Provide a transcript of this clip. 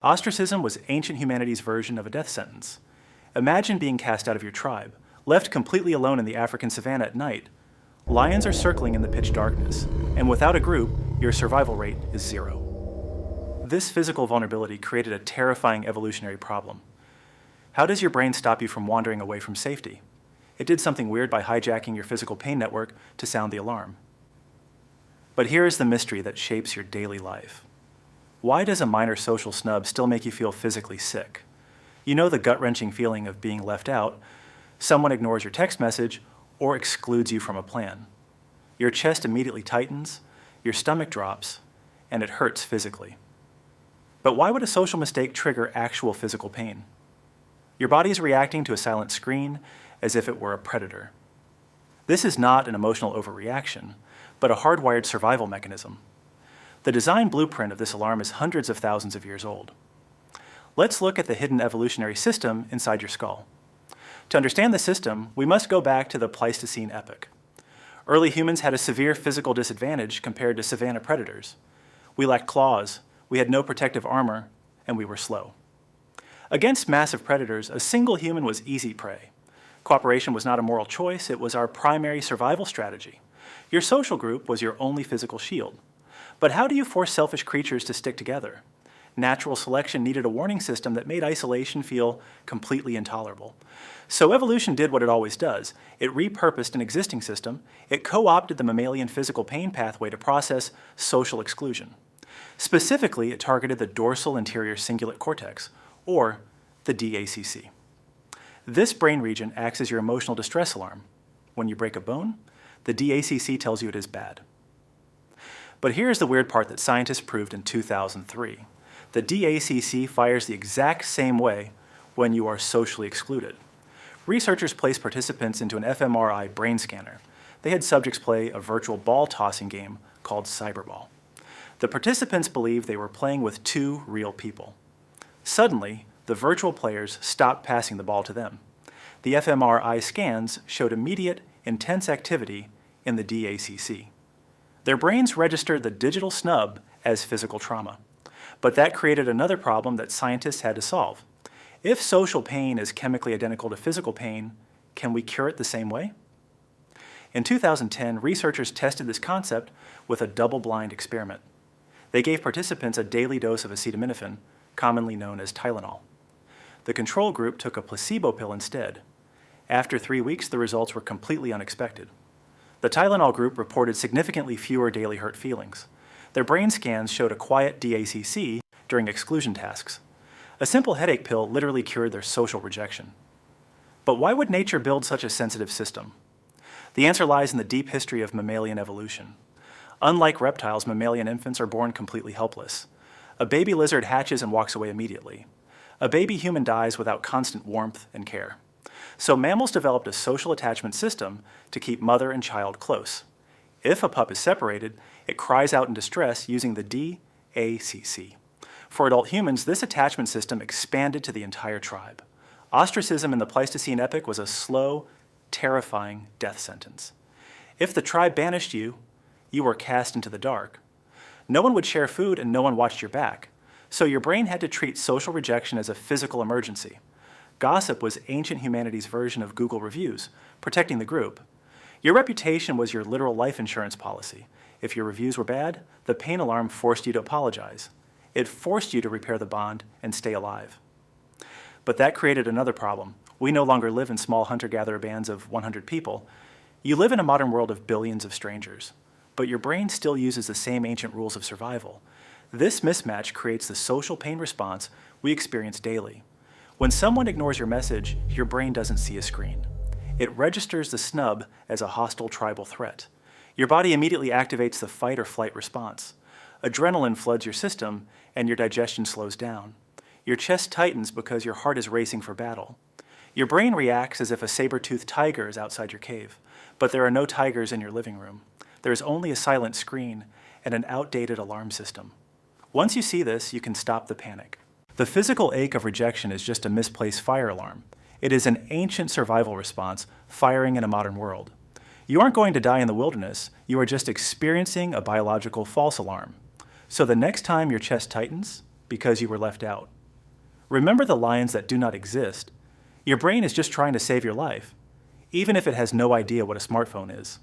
Ostracism was ancient humanity's version of a death sentence. Imagine being cast out of your tribe, left completely alone in the African savanna at night. Lions are circling in the pitch darkness, and without a group, your survival rate is 0. This physical vulnerability created a terrifying evolutionary problem. How does your brain stop you from wandering away from safety? It did something weird by hijacking your physical pain network to sound the alarm. But here is the mystery that shapes your daily life. Why does a minor social snub still make you feel physically sick? You know the gut-wrenching feeling of being left out, someone ignores your text message, or excludes you from a plan. Your chest immediately tightens, your stomach drops, and it hurts physically. But why would a social mistake trigger actual physical pain? Your body is reacting to a silent screen as if it were a predator. This is not an emotional overreaction, but a hardwired survival mechanism. The design blueprint of this alarm is hundreds of thousands of years old. Let's look at the hidden evolutionary system inside your skull. To understand the system, we must go back to the Pleistocene epoch. Early humans had a severe physical disadvantage compared to savanna predators. We lacked claws, we had no protective armor, and we were slow. Against massive predators, a single human was easy prey. Cooperation was not a moral choice, it was our primary survival strategy. Your social group was your only physical shield. But how do you force selfish creatures to stick together? Natural selection needed a warning system that made isolation feel completely intolerable. So evolution did what it always does. It repurposed an existing system. It co-opted the mammalian physical pain pathway to process social exclusion. Specifically, it targeted the dorsal anterior cingulate cortex, or the DACC. This brain region acts as your emotional distress alarm. When you break a bone, the DACC tells you it is bad. But here's the weird part that scientists proved in 2003. The DACC fires the exact same way when you are socially excluded. Researchers placed participants into an fMRI brain scanner. They had subjects play a virtual ball tossing game called cyberball. The participants believed they were playing with two real people. Suddenly, the virtual players stopped passing the ball to them. The fMRI scans showed immediate, intense activity in the DACC. Their brains registered the digital snub as physical trauma. But that created another problem that scientists had to solve. If social pain is chemically identical to physical pain, can we cure it the same way? In 2010, researchers tested this concept with a double-blind experiment. They gave participants a daily dose of acetaminophen, commonly known as Tylenol. The control group took a placebo pill instead. After 3 weeks, the results were completely unexpected. The Tylenol group reported significantly fewer daily hurt feelings. Their brain scans showed a quiet DACC during exclusion tasks. A simple headache pill literally cured their social rejection. But why would nature build such a sensitive system? The answer lies in the deep history of mammalian evolution. Unlike reptiles, mammalian infants are born completely helpless. A baby lizard hatches and walks away immediately. A baby human dies without constant warmth and care. So mammals developed a social attachment system to keep mother and child close. If a pup is separated, it cries out in distress using the DACC. For adult humans, this attachment system expanded to the entire tribe. Ostracism in the Pleistocene epoch was a slow, terrifying death sentence. If the tribe banished you, you were cast into the dark. No one would share food and no one watched your back. So your brain had to treat social rejection as a physical emergency. Gossip was ancient humanity's version of Google reviews, protecting the group. Your reputation was your literal life insurance policy. If your reviews were bad, the pain alarm forced you to apologize. It forced you to repair the bond and stay alive. But that created another problem. We no longer live in small hunter-gatherer bands of 100 people. You live in a modern world of billions of strangers, but your brain still uses the same ancient rules of survival. This mismatch creates the social pain response we experience daily. When someone ignores your message, your brain doesn't see a screen. It registers the snub as a hostile tribal threat. Your body immediately activates the fight or flight response. Adrenaline floods your system, and your digestion slows down. Your chest tightens because your heart is racing for battle. Your brain reacts as if a saber-toothed tiger is outside your cave, but there are no tigers in your living room. There is only a silent screen and an outdated alarm system. Once you see this, you can stop the panic. The physical ache of rejection is just a misplaced fire alarm. It is an ancient survival response firing in a modern world. You aren't going to die in the wilderness, you are just experiencing a biological false alarm. So the next time your chest tightens, because you were left out. Remember the lions that do not exist. Your brain is just trying to save your life, even if it has no idea what a smartphone is.